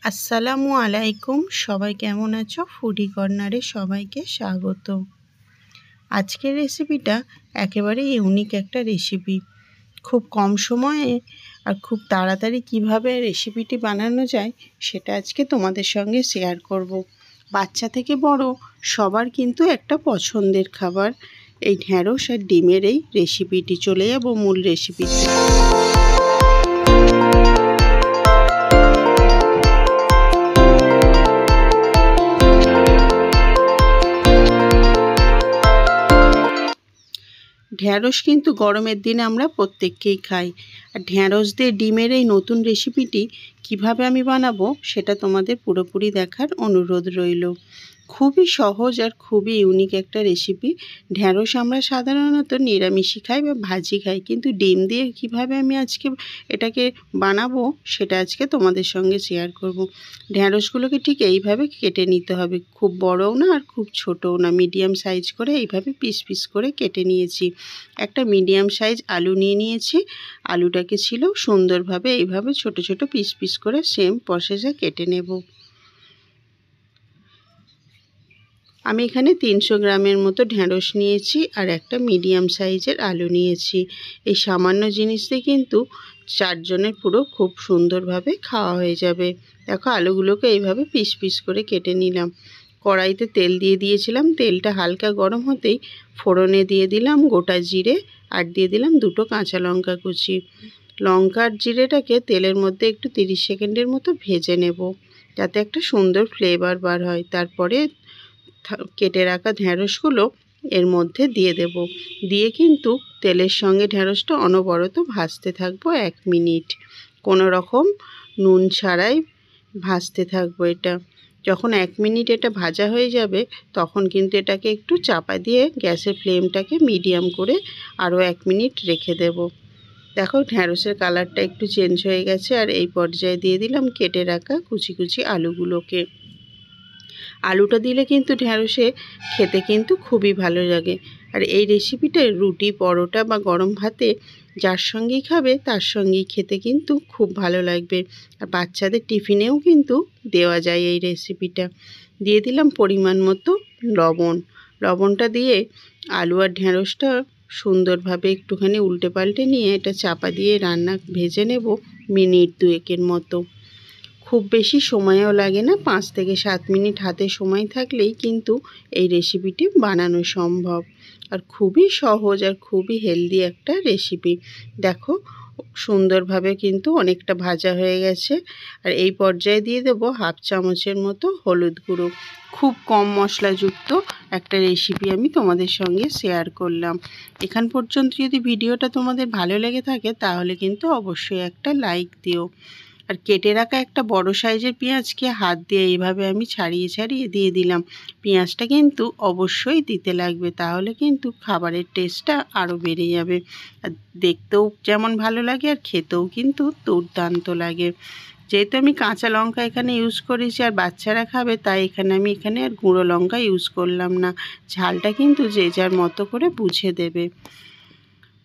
আসসালামু আলাইকুম। সবাই কেমন আছো? ফুডি কর্নারে সবাইকে স্বাগত। আজকের রেসিপিটা একেবারে ইউনিক একটা রেসিপি। খুব কম সময়ে আর খুব তাড়াতাড়ি কিভাবে রেসিপিটি বানানো যায় সেটা আজকে তোমাদের সঙ্গে শেয়ার করব। বাচ্চা থেকে বড় সবার কিন্তু একটা পছন্দের খাবার এই ঢ্যাঁড়স আর ডিমের এই রেসিপিটি। চলে যাব মূল রেসিপিতে। ঢ্যাঁড়স কিন্তু গরমের দিনে আমরা প্রত্যেককেই খাই। আর ঢ্যাঁড়স দিয়ে ডিমের এই নতুন রেসিপিটি কিভাবে আমি বানাবো সেটা তোমাদের পুরোপুরি দেখার অনুরোধ রইল। খুবই সহজ আর খুবই ইউনিক একটা রেসিপি। ঢ্যাঁড়স আমরা সাধারণত নিরামিষই খাই বা ভাজি খাই, কিন্তু ডিম দিয়ে কিভাবে আমি আজকে এটাকে বানাবো সেটা আজকে তোমাদের সঙ্গে শেয়ার করব। ঢ্যাঁড়সগুলোকে ঠিক এইভাবে কেটে নিতে হবে, খুব বড়ও না আর খুব ছোটও না, মিডিয়াম সাইজ করে এইভাবে পিস পিস করে কেটে নিয়েছি। একটা মিডিয়াম সাইজ আলু নিয়ে নিয়েছি। আলুটাকে ছিল সুন্দরভাবে এইভাবে ছোট ছোট পিস পিস করে সেম প্রসেসে কেটে নেব। আমি এখানে 300 গ্রামের মতো ঢ্যাঁড়স নিয়েছি আর একটা মিডিয়াম সাইজের আলু নিয়েছি। এই সামান্য জিনিস দিয়ে কিন্তু 4 জনের পুরো খুব সুন্দরভাবে খাওয়া হয়ে যাবে। দেখো আলুগুলোকে এইভাবে পিস পিস করে কেটে নিলাম। কড়াইতে তেল দিয়ে দিয়েছিলাম। তেলটা হালকা গরম হতেই ফোড়নে দিয়ে দিলাম গোটা জিরে আর দিয়ে দিলাম 2টো কাঁচা লঙ্কা কুচি। লঙ্কা আর জিরেটাকে তেলের মধ্যে একটু 30 সেকেন্ডের মতো ভেজে নেব, যাতে একটা সুন্দর ফ্লেভার বার হয়। তারপরে কেটে রাখা ঢ্যাঁড়সগুলো এর মধ্যে দিয়ে দেব। দিয়ে কিন্তু তেলের সঙ্গে ঢ্যাঁড়সটা অনবরত ভাজতে থাকবো 1 মিনিট। কোনো রকম নুন ছাড়াই ভাজতে থাকবো এটা। যখন 1 মিনিট এটা ভাজা হয়ে যাবে তখন কিন্তু এটাকে একটু চাপা দিয়ে গ্যাসের ফ্লেমটাকে মিডিয়াম করে আরও 1 মিনিট রেখে দেব। দেখো ঢ্যাঁড়সের কালারটা একটু চেঞ্জ হয়ে গেছে। আর এই পর্যায়ে দিয়ে দিলাম কেটে রাখা কুচি কুচি আলুগুলোকে। আলুটা দিলে কিন্তু ঢ্যাঁড়সে খেতে কিন্তু খুবই ভালো লাগে। আর এই রেসিপিটা রুটি, পরোটা বা গরম ভাতে যার সঙ্গেই খাবে তার সঙ্গেই খেতে কিন্তু খুব ভালো লাগবে। আর বাচ্চাদের টিফিনেও কিন্তু দেওয়া যায় এই রেসিপিটা। দিয়ে দিলাম পরিমাণ মতো লবণ। লবণটা দিয়ে আলু আর ঢ্যাঁড়সটা সুন্দরভাবে একটুখানি উল্টে পাল্টে নিয়ে এটা চাপা দিয়ে ভেজে নেব মিনিট 2 মতো। খুব বেশি সময়ও লাগে না, 5 থেকে 7 মিনিট হাতে সময় থাকলেই কিন্তু এই রেসিপিটি বানানো সম্ভব। আর খুবই সহজ আর খুবই হেলদি একটা রেসিপি। দেখো সুন্দরভাবে কিন্তু অনেকটা ভাজা হয়ে গেছে। আর এই পর্যায়ে দিয়ে দেবো 1/2 চামচের মতো হলুদ গুঁড়ো। খুব কম মশলাযুক্ত একটা রেসিপি আমি তোমাদের সঙ্গে শেয়ার করলাম। এখান পর্যন্ত যদি ভিডিওটা তোমাদের ভালো লেগে থাকে তাহলে কিন্তু অবশ্যই একটা লাইক দিও। আর কেটে রাখা একটা বড় সাইজের পেঁয়াজকে হাত দিয়ে এইভাবে আমি ছাড়িয়ে ছাড়িয়ে দিয়ে দিলাম। পেঁয়াজটা কিন্তু অবশ্যই দিতে লাগবে, তাহলে কিন্তু খাবারের টেস্টটা আরও বেড়ে যাবে। আর দেখতেও যেমন ভালো লাগে আর খেতেও কিন্তু দুর্দান্ত লাগে। যেহেতু আমি কাঁচা লঙ্কা এখানে ইউজ করেছি আর বাচ্চারা খাবে, তাই আমি এখানে আর গুঁড়ো লঙ্কা ইউজ করলাম না। ঝালটা কিন্তু যে যার মতো করে বুঝে দেবে।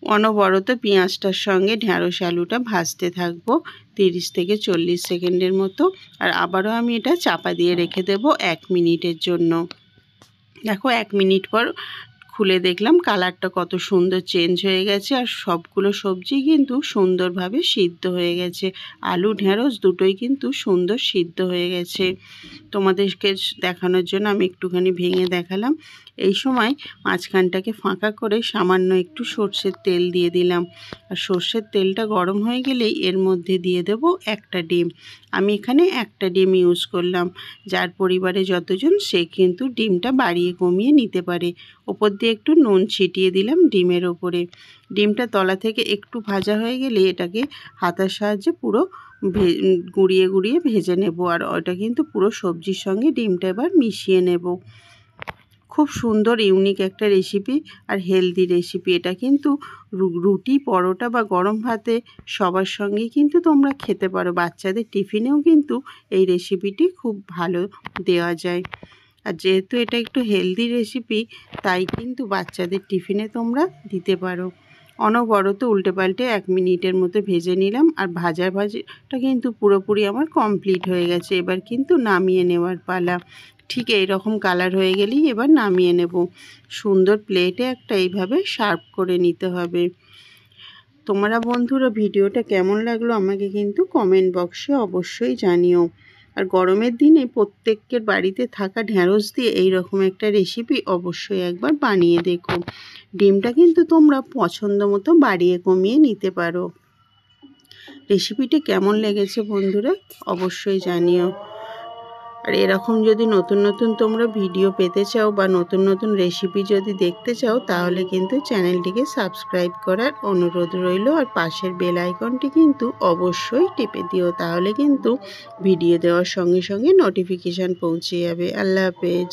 অনবরত পেঁয়াজটার সঙ্গে ঢ্যাঁড়স আলুটা ভাজতে থাকবো 30 থেকে 40 সেকেন্ডের মতো। আর আবারও আমি এটা চাপা দিয়ে রেখে দেব 1 মিনিটের জন্য। দেখো 1 মিনিট পর খুলে দেখলাম কালারটা কত সুন্দর চেঞ্জ হয়ে গেছে। আর সবগুলো সবজি কিন্তু সুন্দরভাবে সিদ্ধ হয়ে গেছে। আলু ঢ্যাঁড়স দুটোই কিন্তু সুন্দর সিদ্ধ হয়ে গেছে। তোমাদেরকে দেখানোর জন্য আমি একটুখানি ভেঙে দেখালাম। এই সময় মাঝখানটাকে ফাঁকা করে সামান্য একটু সর্ষের তেল দিয়ে দিলাম। আর সর্ষের তেলটা গরম হয়ে গেলেই এর মধ্যে দিয়ে দেব একটা ডিম। আমি এখানে একটা ডিম ইউজ করলাম। যার পরিবারে যতজন সে কিন্তু ডিমটা বাড়িয়ে কমিয়ে নিতে পারে। ওপর দিয়ে একটু নুন ছিটিয়ে দিলাম ডিমের ওপরে। ডিমটা তলা থেকে একটু ভাজা হয়ে গেলে এটাকে হাতার সাহায্যে পুরো গুঁড়িয়ে গুঁড়িয়ে ভেজে নেব। আর ওটা কিন্তু পুরো সবজির সঙ্গে ডিমটা এবার মিশিয়ে নেব। খুব সুন্দর ইউনিক একটা রেসিপি আর হেলদি রেসিপি। এটা কিন্তু রুটি, পরোটা বা গরম ভাতে সবার সঙ্গেই কিন্তু তোমরা খেতে পারো। বাচ্চাদের টিফিনেও কিন্তু এই রেসিপিটি খুব ভালো দেওয়া যায়। আর যেহেতু এটা একটু হেলদি রেসিপি তাই কিন্তু বাচ্চাদের টিফিনে তোমরা দিতে পারো। অনবরত উল্টে পাল্টে 1 মিনিটের মতো ভেজে নিলাম। আর ভাজাটা কিন্তু পুরোপুরি আমার কমপ্লিট হয়ে গেছে। এবার কিন্তু নামিয়ে নেওয়ার পালা। ঠিক এই রকম কালার হয়ে গেলেই এবার নামিয়ে নেব। সুন্দর প্লেটে একটা এইভাবে সার্ভ করে নিতে হবে। তোমরা বন্ধুরা ভিডিওটা কেমন লাগলো আমাকে কিন্তু কমেন্ট বক্সে অবশ্যই জানিও। আর গরমের দিনে প্রত্যেকের বাড়িতে থাকা ঢ্যাঁড়স দিয়ে এই রকম একটা রেসিপি অবশ্যই একবার বানিয়ে দেখো। ডিমটা কিন্তু তোমরা পছন্দ মতো বাড়িয়ে কমিয়ে নিতে পারো। রেসিপিটি কেমন লেগেছে বন্ধুরা অবশ্যই জানিও। আর এরকম যদি নতুন নতুন তোমরা ভিডিও পেতে চাও বা নতুন নতুন রেসিপি যদি দেখতে চাও তাহলে কিন্তু চ্যানেলটিকে সাবস্ক্রাইব করার অনুরোধ রইল। আর পাশের বেল আইকনটি কিন্তু অবশ্যই টিপে দিও, তাহলে কিন্তু ভিডিও দেওয়ার সঙ্গে সঙ্গে নোটিফিকেশান পৌঁছে যাবে। আল্লাহ হাফেজ।